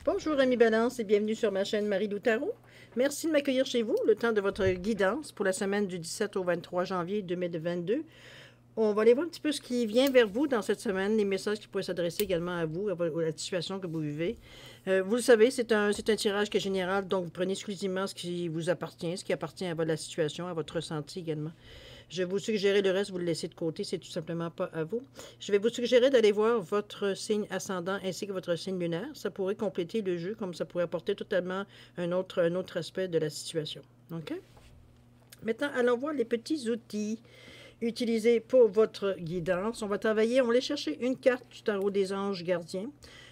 Bonjour amis Balance et bienvenue sur ma chaîne Marie-Lou Tarot. Merci de m'accueillir chez vous, le temps de votre guidance pour la semaine du 17 au 23 janvier 2022. On va aller voir un petit peu ce qui vient vers vous dans cette semaine, les messages qui pourraient s'adresser également à vous, à la situation que vous vivez. Vous le savez, c'est un tirage qui est général, donc vous prenez exclusivement ce qui vous appartient, ce qui appartient à la situation, à votre ressenti également. Je vais vous suggérer le reste, vous le laissez de côté, c'est tout simplement pas à vous. Je vais vous suggérer d'aller voir votre signe ascendant ainsi que votre signe lunaire. Ça pourrait compléter le jeu, comme ça pourrait apporter totalement un autre aspect de la situation. OK? Maintenant, allons voir les petits outils utilisés pour votre guidance. On va travailler, on va aller chercher une carte du tarot des anges gardiens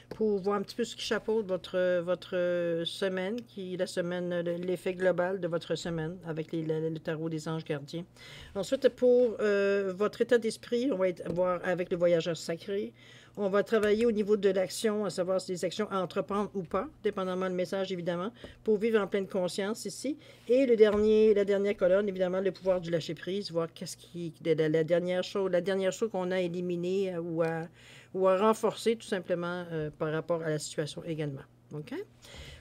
pour voir un petit peu ce qui chapeaute votre semaine, qui est la semaine, l'effet global de votre semaine avec le tarot des anges gardiens. Ensuite, pour votre état d'esprit, on va voir avec le voyageur sacré. On va travailler au niveau de l'action, à savoir si des actions à entreprendre ou pas, dépendamment du message, évidemment, pour vivre en pleine conscience ici. Et la dernière colonne, évidemment, le pouvoir du lâcher-prise, voir qu'est-ce qui la dernière chose qu'on a éliminée ou à renforcer tout simplement par rapport à la situation également. OK?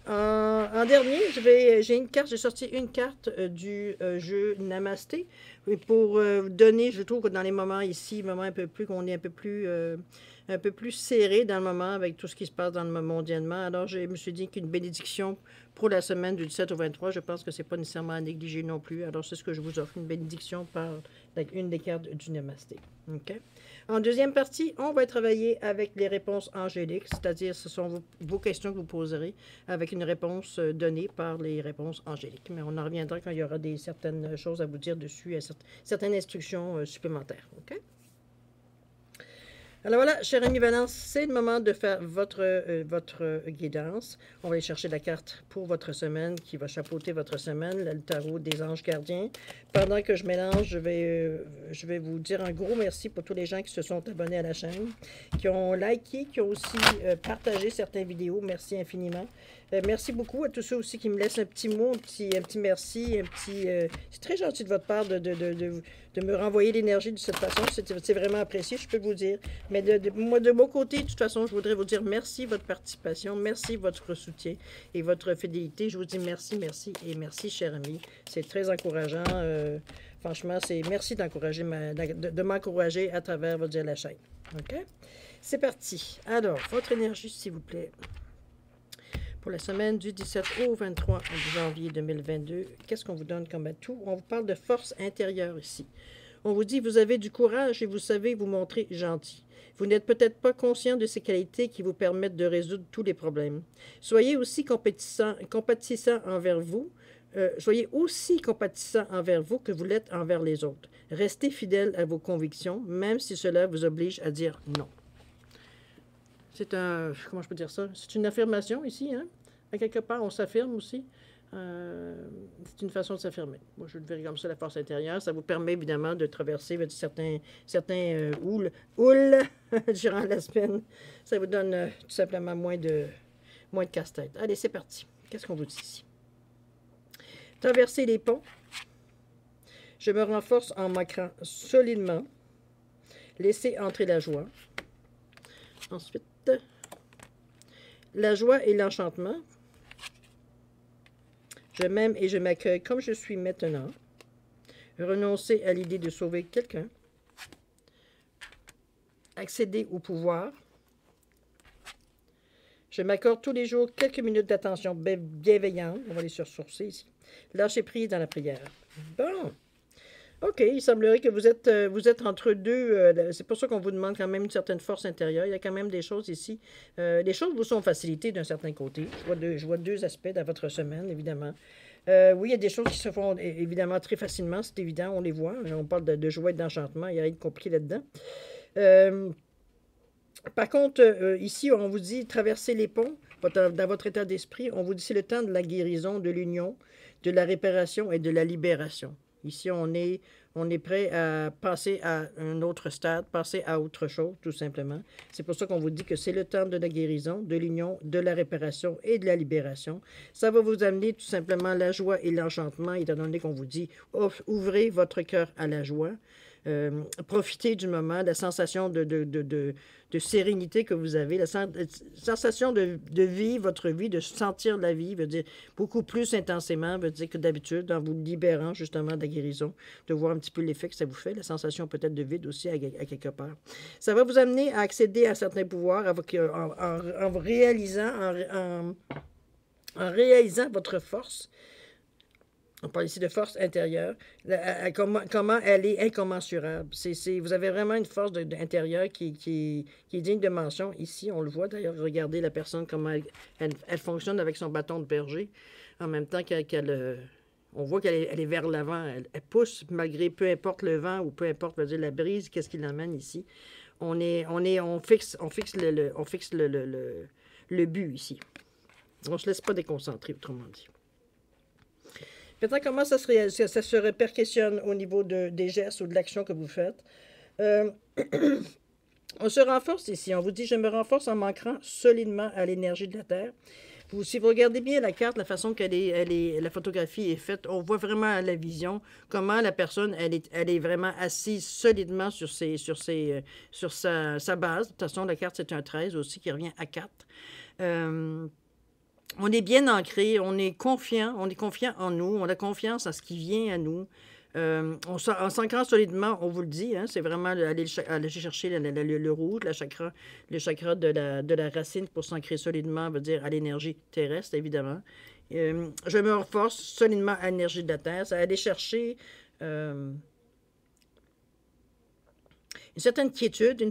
En dernier, j'ai sorti une carte du jeu Namasté. Et pour donner, je trouve que dans les moments ici, moments qu'on est un peu plus serré dans le moment avec tout ce qui se passe dans le monde mondialement. Alors, je me suis dit qu'une bénédiction pour la semaine du 17 au 23, je pense que ce n'est pas nécessairement à négliger non plus. Alors, c'est ce que je vous offre, une bénédiction par une des cartes du Namasté. OK? En deuxième partie, on va travailler avec les réponses angéliques, c'est-à-dire ce sont vos questions que vous poserez avec une réponse donnée par les réponses angéliques. Mais on en reviendra quand il y aura certaines choses à vous dire dessus, certaines instructions supplémentaires. OK? Alors voilà, chers amis Valence, c'est le moment de faire votre guidance. On va aller chercher la carte pour votre semaine qui va chapeauter votre semaine, le tarot des anges gardiens. Pendant que je mélange, je vais vous dire un gros merci pour tous les gens qui se sont abonnés à la chaîne, qui ont liké, qui ont aussi partagé certaines vidéos. Merci infiniment. Merci beaucoup à tous ceux aussi qui me laissent un petit mot, un petit merci, c'est très gentil de votre part de me renvoyer l'énergie de cette façon. C'est vraiment apprécié, je peux vous dire. Mais de mon côté, de toute façon, je voudrais vous dire merci de votre participation, merci de votre soutien et votre fidélité. Je vous dis merci, merci et merci, chers amis. C'est très encourageant. Franchement, merci de m'encourager à travers la chaîne. OK? C'est parti. Alors, votre énergie, s'il vous plaît. Pour la semaine du 17 au 23 janvier 2022, qu'est-ce qu'on vous donne comme atout? On vous parle de force intérieure ici. On vous dit, vous avez du courage et vous savez vous montrer gentil. Vous n'êtes peut-être pas conscient de ces qualités qui vous permettent de résoudre tous les problèmes. Soyez aussi compatissant envers vous. Soyez aussi compatissant envers vous que vous l'êtes envers les autres. Restez fidèle à vos convictions, même si cela vous oblige à dire non. Comment je peux dire ça? C'est une affirmation ici, hein? À quelque part, on s'affirme aussi. C'est une façon de s'affirmer. Moi, je le verrai comme ça, la force intérieure. Ça vous permet évidemment de traverser certains houles durant la semaine. Ça vous donne tout simplement moins de casse-tête. Allez, c'est parti. Qu'est-ce qu'on vous dit ici? Traverser les ponts. Je me renforce en m'ancrant solidement. Laissez entrer la joie. Ensuite, la joie et l'enchantement. Je m'aime et je m'accueille comme je suis maintenant. Renoncer à l'idée de sauver quelqu'un. Accéder au pouvoir. Je m'accorde tous les jours quelques minutes d'attention bienveillante. On va les sursourcer ici. Lâcher prise dans la prière. Bon. OK, il semblerait que vous êtes entre deux. C'est pour ça qu'on vous demande quand même une certaine force intérieure. Il y a quand même des choses ici. Les choses vous sont facilitées d'un certain côté. Je vois deux aspects dans votre semaine, évidemment. Oui, il y a des choses qui se font évidemment très facilement. C'est évident, on les voit. On parle de joie et d'enchantement. Il n'y a rien de compliqué là-dedans. Par contre, ici, on vous dit traverser les ponts. Dans votre état d'esprit, on vous dit c'est le temps de la guérison, de l'union, de la réparation et de la libération. Ici, on est prêt à passer à un autre stade, passer à autre chose, tout simplement. C'est pour ça qu'on vous dit que c'est le temps de la guérison, de l'union, de la réparation et de la libération. Ça va vous amener tout simplement la joie et l'enchantement, étant donné qu'on vous dit ouvrez votre cœur à la joie. Profitez du moment, la sensation de sérénité que vous avez, la sensation de vivre votre vie, de sentir la vie, veut dire beaucoup plus intensément, veut dire que d'habitude, en vous libérant justement de la guérison, de voir un petit peu l'effet que ça vous fait, la sensation peut-être de vide aussi à quelque part. Ça va vous amener à accéder à certains pouvoirs en réalisant, en réalisant votre force. On parle ici de force intérieure. Comment elle est incommensurable. Vous avez vraiment une force intérieure qui est digne de mention. Ici, on le voit d'ailleurs. Regardez la personne, comment elle fonctionne avec son bâton de berger. En même temps on voit qu'elle est vers l'avant. Elle pousse malgré peu importe le vent ou peu importe dire, la brise, qu'est-ce qui l'amène ici. On fixe le but ici. On ne se laisse pas déconcentrer, autrement dit. Maintenant, comment ça se répercussionne au niveau des gestes ou de l'action que vous faites? On se renforce ici. On vous dit, je me renforce en m'ancrant solidement à l'énergie de la Terre. Si vous regardez bien la carte, la façon la photographie est faite, on voit vraiment à la vision comment la personne, elle est vraiment assise solidement sur sa base. De toute façon, la carte, c'est un 13 aussi qui revient à 4. On est bien ancré, on est confiant en nous, on a confiance en ce qui vient à nous. En s'ancrant solidement, on vous le dit, hein, c'est vraiment aller chercher le rouge, le chakra de la racine pour s'ancrer solidement, veut dire à l'énergie terrestre, évidemment. Je me renforce solidement à l'énergie de la Terre, c'est aller chercher une certaine quiétude, un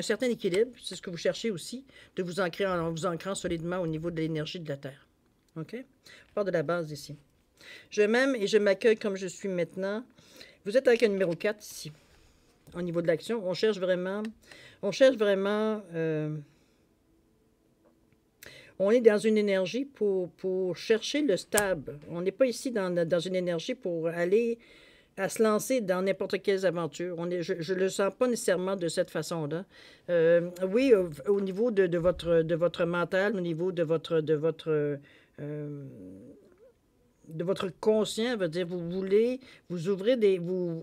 certain équilibre, c'est ce que vous cherchez aussi, de vous ancrer en vous ancrant solidement au niveau de l'énergie de la Terre. OK? On part de la base ici. Je m'aime et je m'accueille comme je suis maintenant. Vous êtes avec un numéro 4 ici, au niveau de l'action. On cherche vraiment, on est dans une énergie pour chercher le stable. On n'est pas ici dans une énergie pour aller à se lancer dans n'importe quelle aventure. Je ne le sens pas nécessairement de cette façon-là. Oui, au niveau de votre mental, au niveau de votre conscient, veut dire vous ouvrez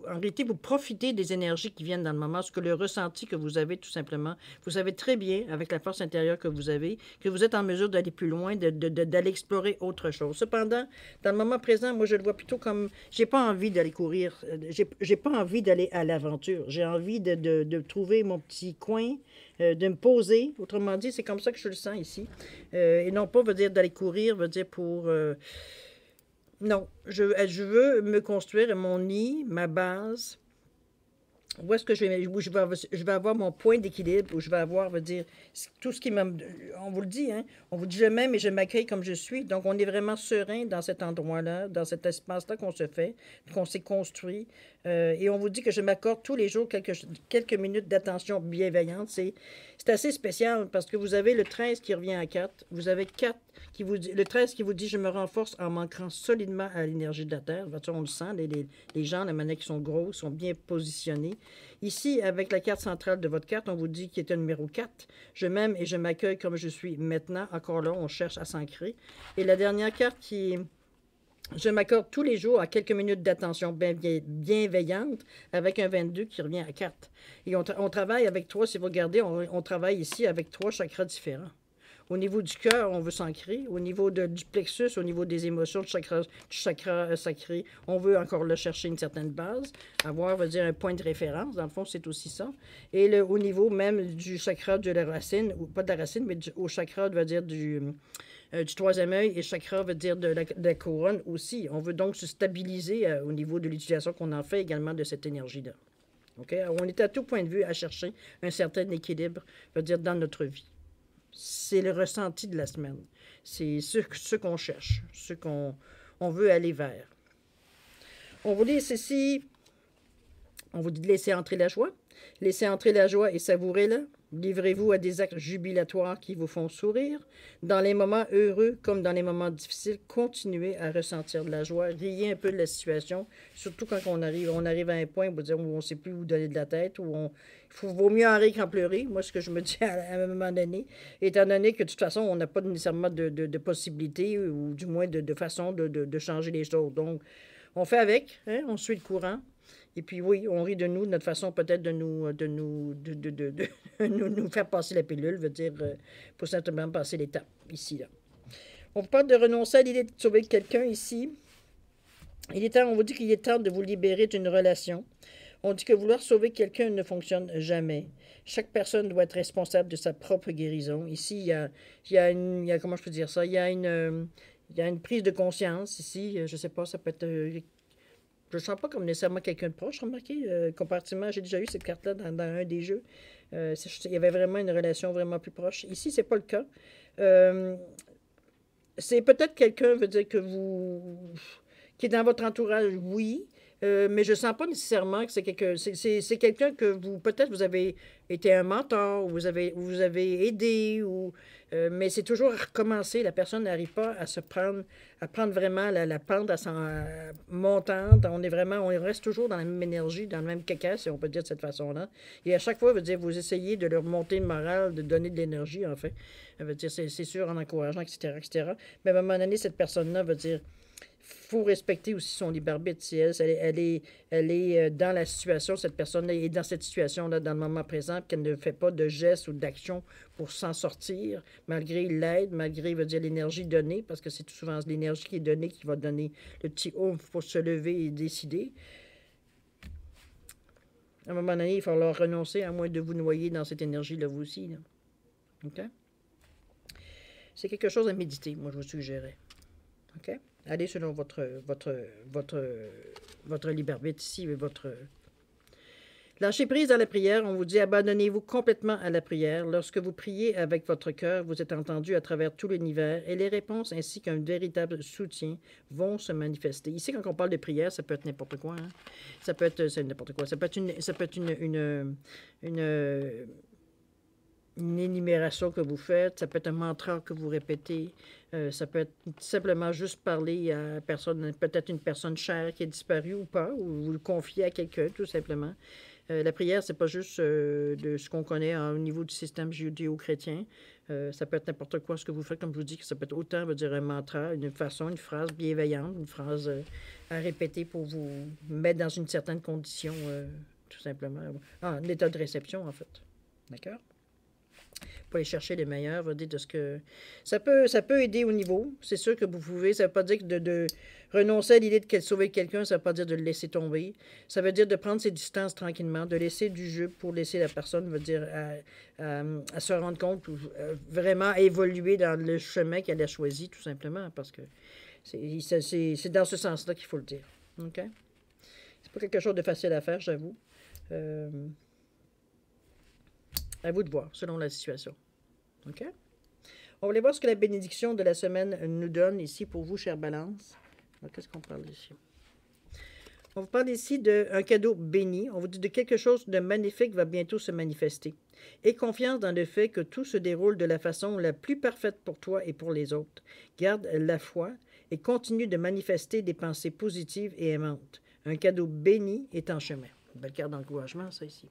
en réalité, vous profitez des énergies qui viennent dans le moment, ce que le ressenti que vous avez tout simplement. Vous savez très bien, avec la force intérieure que vous avez, que vous êtes en mesure d'aller plus loin, d'aller explorer autre chose. Cependant, dans le moment présent, moi, je le vois plutôt comme, j'ai pas envie d'aller courir, j'ai pas envie d'aller à l'aventure. J'ai envie de trouver mon petit coin, de me poser. Autrement dit, c'est comme ça que je le sens ici. Et non pas, veut dire d'aller courir, veut dire pour... non, je veux me construire mon nid, ma base. Où est-ce que je vais avoir mon point d'équilibre, où je vais avoir, veut dire, tout ce qui m'a... On vous le dit, hein? On vous dit je m'aime et je m'accueille comme je suis. Donc, on est vraiment serein dans cet endroit-là, dans cet espace-là qu'on s'est construit. Et on vous dit que je m'accorde tous les jours quelques minutes d'attention bienveillante. C'est assez spécial parce que vous avez le 13 qui revient à 4. Vous avez 4 le 13 qui vous dit « Je me renforce en m'ancrant solidement à l'énergie de la Terre ». On le sent, les gens, la manière qui sont gros, sont bien positionnés. Ici, avec la carte centrale de votre carte, on vous dit qu'il est un numéro 4. « Je m'aime et je m'accueille comme je suis maintenant ». Encore là, on cherche à s'ancrer. Et la dernière carte qui est... Je m'accorde tous les jours à quelques minutes d'attention bienveillante avec un 22 qui revient à 4. Et on travaille avec 3, si vous regardez, on travaille ici avec 3 chakras différents. Au niveau du cœur, on veut s'ancrer. Au niveau du plexus, au niveau des émotions, du chakra sacré, on veut encore là chercher une certaine base, avoir, veut dire, un point de référence. Dans le fond, c'est aussi ça. Et au niveau même du chakra de la racine, ou pas de la racine, mais au chakra, veut dire, du troisième œil, et chakra veut dire de la couronne aussi. On veut donc se stabiliser au niveau de l'utilisation qu'on en fait également de cette énergie-là. Okay? On est à tout point de vue à chercher un certain équilibre, veut dire, dans notre vie. C'est le ressenti de la semaine. C'est ce qu'on cherche, ce qu'on veut aller vers. On vous dit ceci, on vous dit de laisser entrer la joie. Laissez entrer la joie et savourez-la. Livrez-vous à des actes jubilatoires qui vous font sourire. Dans les moments heureux comme dans les moments difficiles, continuez à ressentir de la joie. Riez un peu de la situation, surtout quand on arrive à un point où on ne sait plus où donner de la tête, où vaut mieux en rire qu'en pleurer. Moi, ce que je me dis à un moment donné, étant donné que de toute façon, on n'a pas nécessairement de possibilité, ou du moins de façon de changer les choses. Donc, on fait avec, hein, on suit le courant. Et puis oui, on rit de nous, de notre façon peut-être de nous faire passer la pilule, veut dire, pour simplement passer l'étape, ici, là. On vous parle de renoncer à l'idée de sauver quelqu'un ici. On vous dit qu'il est temps de vous libérer d'une relation. On dit que vouloir sauver quelqu'un ne fonctionne jamais. Chaque personne doit être responsable de sa propre guérison. Ici, comment je peux dire ça? Il y a une prise de conscience ici. Je ne sais pas, ça peut être. Je ne sens pas comme nécessairement quelqu'un de proche, remarquez. Comparativement, j'ai déjà eu cette carte-là dans un des jeux. Il y avait vraiment une relation vraiment plus proche. Ici, c'est pas le cas. Euh, c'est peut-être quelqu'un, veut dire que vous qui est dans votre entourage, oui, mais je ne sens pas nécessairement que c'est quelqu'un. C'est quelqu'un que vous, peut-être vous avez été un mentor, ou vous avez aidé, mais c'est toujours à recommencer. La personne n'arrive pas à prendre vraiment la pente à son montante. On reste toujours dans la même énergie, dans le même caca, si on peut dire de cette façon-là. Et à chaque fois, veut dire, vous essayez de leur monter le moral, de donner de l'énergie, en fait. Ça veut dire, c'est sûr, en encourageant, etc., etc. Mais à un moment donné, cette personne-là veut dire faut respecter aussi son libre arbitre. Si elle est dans la situation, cette personne est dans cette situation-là dans le moment présent, qu'elle ne fait pas de gestes ou d'actions pour s'en sortir, malgré l'aide, malgré, veut dire, l'énergie donnée, parce que c'est tout souvent l'énergie qui est donnée qui va donner le petit oomph pour se lever et décider. À un moment donné, il va falloir renoncer, à moins de vous noyer dans cette énergie-là, vous aussi. Là. OK? C'est quelque chose à méditer, moi, je vous suggérais. OK? Allez selon votre libre arbitre ici, votre... Lâchez prise dans la prière, on vous dit abandonnez-vous complètement à la prière. Lorsque vous priez avec votre cœur, vous êtes entendu à travers tout l'univers et les réponses ainsi qu'un véritable soutien vont se manifester. Ici, quand on parle de prière, ça peut être n'importe quoi. Hein? Ça peut être n'importe quoi. Ça peut être une énumération que vous faites, ça peut être un mantra que vous répétez, ça peut être simplement juste parler à personne, peut-être une personne chère qui est disparue ou pas, ou vous le confiez à quelqu'un, tout simplement. La prière, c'est pas juste de ce qu'on connaît au niveau du système judéo-chrétien. Ça peut être n'importe quoi ce que vous faites, comme je vous dis, que ça peut être autant, veut dire, un mantra, une phrase bienveillante, une phrase à répéter pour vous mettre dans une certaine condition, tout simplement. Un état de réception, en fait. D'accord? Pour aller chercher les meilleurs, va dire de ce que... Ça peut aider au niveau, c'est sûr que vous pouvez, ça ne veut pas dire que de renoncer à l'idée de sauver quelqu'un, ça ne veut pas dire de le laisser tomber, ça veut dire de prendre ses distances tranquillement, de laisser du jeu pour laisser la personne, veut dire, à se rendre compte, vraiment évoluer dans le chemin qu'elle a choisi, tout simplement, parce que c'est dans ce sens-là qu'il faut le dire. OK? C'est pas quelque chose de facile à faire, j'avoue. À vous de voir, selon la situation. OK? On va aller voir ce que la bénédiction de la semaine nous donne ici pour vous, chère Balance. Qu'est-ce qu'on parle ici? On vous parle ici d'un cadeau béni. On vous dit de quelque chose de magnifique va bientôt se manifester. Aie confiance dans le fait que tout se déroule de la façon la plus parfaite pour toi et pour les autres. Garde la foi et continue de manifester des pensées positives et aimantes. Un cadeau béni est en chemin. Une belle carte d'encouragement, ça, ici.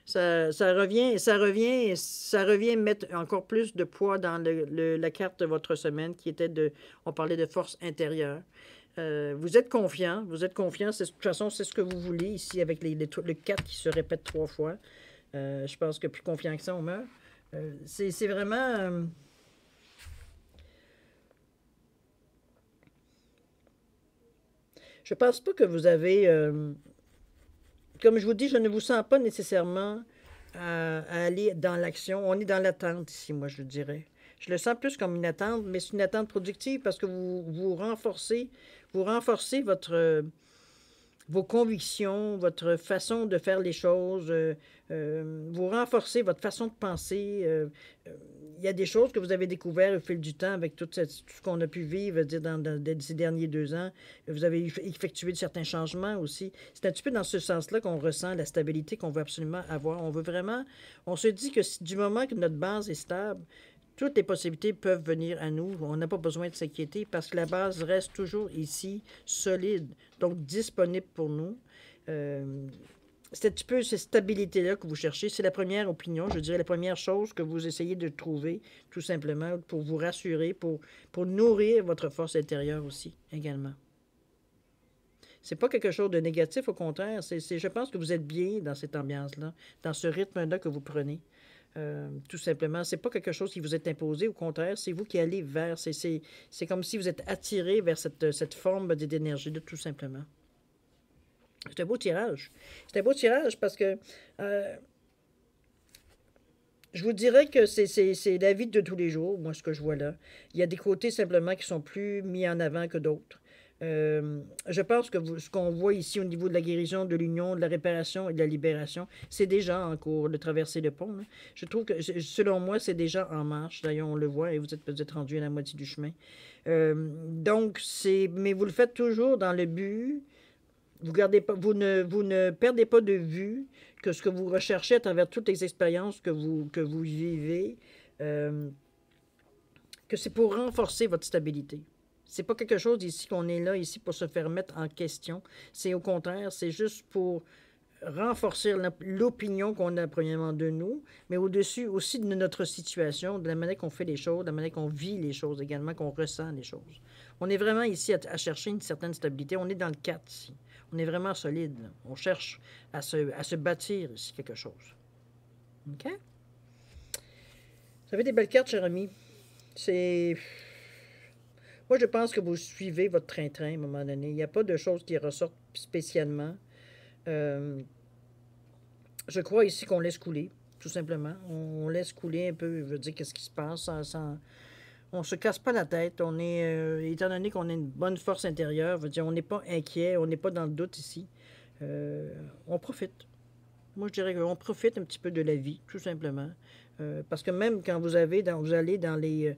Ça revient mettre encore plus de poids dans la carte de votre semaine qui était on parlait de force intérieure. Vous êtes confiant, de toute façon, c'est ce que vous voulez ici avec le 4 qui se répète 3 fois. Je pense que plus confiant que ça, on meurt. C'est vraiment... je pense pas que vous avez... comme je vous dis, je ne vous sens pas nécessairement à aller dans l'action. On est dans l'attente ici, moi, je dirais. Je le sens plus comme une attente, mais c'est une attente productive parce que vous renforcez vos convictions, votre façon de faire les choses, vous renforcez votre façon de penser. Il y a des choses que vous avez découvertes au fil du temps avec tout ce qu'on a pu vivre dans ces derniers 2 ans. Vous avez effectué certains changements aussi. C'est un petit peu dans ce sens-là qu'on ressent la stabilité qu'on veut absolument avoir. On se dit que du moment que notre base est stable, toutes les possibilités peuvent venir à nous. On n'a pas besoin de s'inquiéter parce que la base reste toujours ici, solide, donc disponible pour nous. C'est un petit peu cette stabilité-là que vous cherchez. C'est la première opinion, je dirais, la première chose que vous essayez de trouver, tout simplement, pour vous rassurer, pour nourrir votre force intérieure aussi, également. C'est pas quelque chose de négatif, au contraire. Je pense que vous êtes bien dans cette ambiance-là, dans ce rythme-là que vous prenez. Tout simplement, c'est pas quelque chose qui vous est imposé, au contraire, c'est vous qui allez vers, c'est comme si vous êtes attiré vers cette forme d'énergie-là, tout simplement. C'est un beau tirage. C'est un beau tirage parce que je vous dirais que c'est la vie de tous les jours, moi, ce que je vois là. Il y a des côtés simplement qui sont plus mis en avant que d'autres. Je pense que ce qu'on voit ici au niveau de la guérison, de l'union, de la réparation et de la libération, c'est déjà en cours de traverser le pont. Là. Je trouve que, selon moi, c'est déjà en marche. D'ailleurs, on le voit et vous êtes peut-être rendu à la moitié du chemin. Donc, mais vous le faites toujours dans le but. Vous ne perdez pas de vue que ce que vous recherchez à travers toutes les expériences que vous vivez, que c'est pour renforcer votre stabilité. C'est pas quelque chose ici qu'on est là ici pour se faire mettre en question. C'est au contraire, c'est juste pour renforcer l'opinion qu'on a premièrement de nous, mais au-dessus aussi de notre situation, de la manière qu'on fait les choses, de la manière qu'on vit les choses également, qu'on ressent les choses. On est vraiment ici à chercher une certaine stabilité. On est dans le 4 ici. On est vraiment solide. Là. On cherche à se bâtir ici quelque chose. OK? Vous avez des belles cartes, cher ami. C'est... Moi, je pense que vous suivez votre train-train à un moment donné. Il n'y a pas de choses qui ressortent spécialement. Je crois ici qu'on laisse couler, tout simplement. On laisse couler un peu, je veux dire, qu'est-ce qui se passe. On ne se casse pas la tête. On est, étant donné qu'on a une bonne force intérieure, je veux dire, on n'est pas inquiet, on n'est pas dans le doute ici. On profite. Moi, je dirais qu'on profite un petit peu de la vie, tout simplement. Parce que même quand vous allez dans les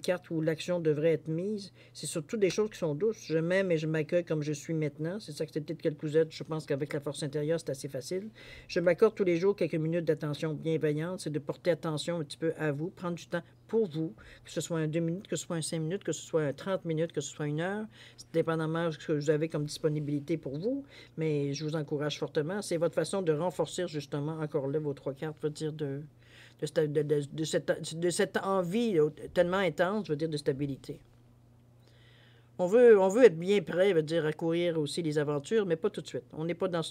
cartes où l'action devrait être mise, c'est surtout des choses qui sont douces. Je m'aime et je m'accueille comme je suis maintenant. C'est ça que c'était de quelques je pense qu'avec la force intérieure, c'est assez facile. Je m'accorde tous les jours quelques minutes d'attention bienveillante. C'est de porter attention un petit peu à vous, prendre du temps pour vous, que ce soit un 2 minutes, que ce soit un 5 minutes, que ce soit un 30 minutes, que ce soit 1 heure, dépendamment de ce que vous avez comme disponibilité pour vous. Mais je vous encourage fortement. C'est votre façon de renforcer justement, encore là, vos 3 cartes, je veux dire, de cette envie tellement intense, je veux dire, de stabilité. On veut être bien prêt, veut dire, à courir aussi les aventures, mais pas tout de suite. On n'est pas dans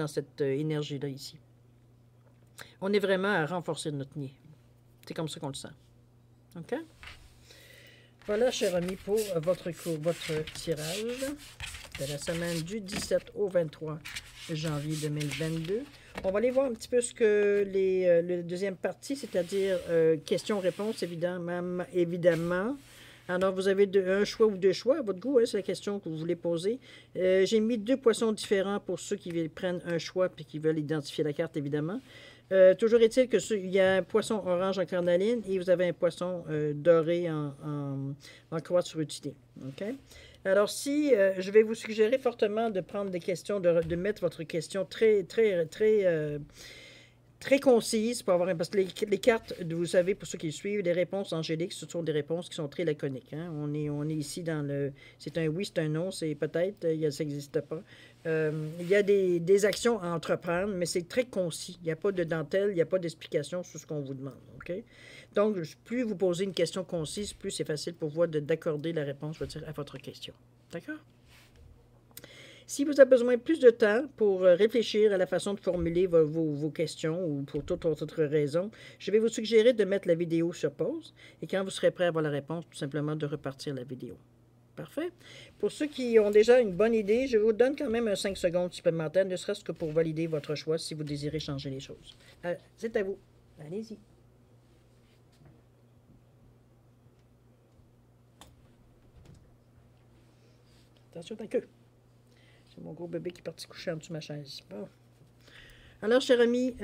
cette énergie-là ici. On est vraiment à renforcer notre nid. C'est comme ça qu'on le sent. OK? Voilà, cher ami, pour votre tirage de la semaine du 17 au 23 janvier 2022. On va aller voir un petit peu ce que la deuxième partie, c'est-à-dire questions-réponses, évidemment. Alors, vous avez un choix ou 2 choix à votre goût, hein, c'est la question que vous voulez poser. J'ai mis 2 poissons différents pour ceux qui prennent un choix et qui veulent identifier la carte, évidemment. Toujours est-il qu'il y a un poisson orange en cornaline et vous avez un poisson doré en quartz rutilé. OK? Alors, je vais vous suggérer fortement de prendre des questions, de mettre votre question très concise pour avoir parce que les cartes, vous savez, pour ceux qui suivent, les réponses angéliques, ce sont des réponses qui sont très laconiques. Hein? On est ici dans le... C'est un oui, c'est un non, c'est peut-être, ça n'existe pas. Il y a des actions à entreprendre, mais c'est très concis. Il n'y a pas de dentelle, il n'y a pas d'explication sur ce qu'on vous demande. OK? Donc, plus vous posez une question concise, plus c'est facile pour vous d'accorder la réponse, je veux dire, à votre question. D'accord? Si vous avez besoin de plus de temps pour réfléchir à la façon de formuler vos questions ou pour toute autre raison, je vais vous suggérer de mettre la vidéo sur pause et quand vous serez prêt à avoir la réponse, tout simplement de repartir la vidéo. Parfait. Pour ceux qui ont déjà une bonne idée, je vous donne quand même un 5 secondes supplémentaires, ne serait-ce que pour valider votre choix si vous désirez changer les choses. C'est à vous. Allez-y. Attention à ta queue. C'est mon gros bébé qui est parti coucher en dessous de ma chaise. Bon. Alors, chers amis,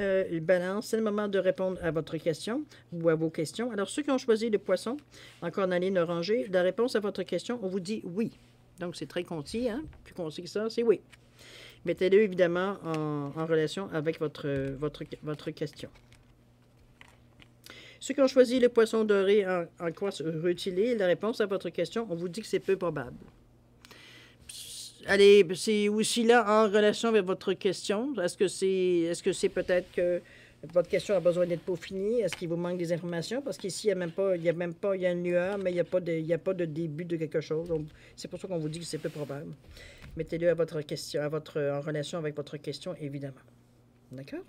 balance, c'est le moment de répondre à votre question ou à vos questions. Alors, ceux qui ont choisi le poisson en cornaline orangée, la réponse à votre question, on vous dit oui. Donc, c'est très concis, hein? Plus concis que ça, c'est oui. Mettez-le évidemment en relation avec votre question. Ceux qui ont choisi le poisson doré en quartz rutilé, la réponse à votre question, on vous dit que c'est peu probable. Allez, c'est aussi là en relation avec votre question. Est-ce que c'est peut-être que Votre question a besoin d'être peaufinée. Est-ce qu'il vous manque des informations? Parce qu'ici, il y a une lueur, mais il n'y a pas de début de quelque chose. C'est pour ça qu'on vous dit que c'est peu probable. Mettez-le à votre question, en relation avec votre question, évidemment. D'accord?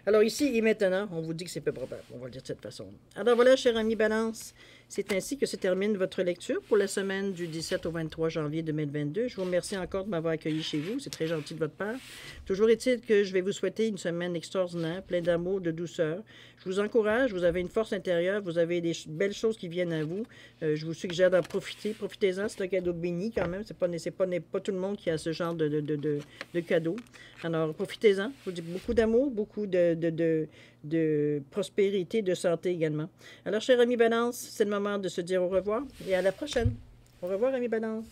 Alors ici et maintenant, on vous dit que c'est peu probable. On va le dire de cette façon. Alors voilà, chers amis Balance, c'est ainsi que se termine votre lecture pour la semaine du 17 au 23 janvier 2022. Je vous remercie encore de m'avoir accueilli chez vous. C'est très gentil de votre part. Toujours est-il que je vais vous souhaiter une semaine extraordinaire, pleine d'amour, de douceur. Je vous encourage. Vous avez une force intérieure. Vous avez des belles choses qui viennent à vous. Je vous suggère d'en profiter. Profitez-en. C'est un cadeau béni quand même. C'est pas tout le monde qui a ce genre de cadeau. Alors, profitez-en. Je vous dis beaucoup d'amour, beaucoup de prospérité, de santé également. Alors, chers amis Balance, c'est le moment de se dire au revoir et à la prochaine. Au revoir, amis Balance.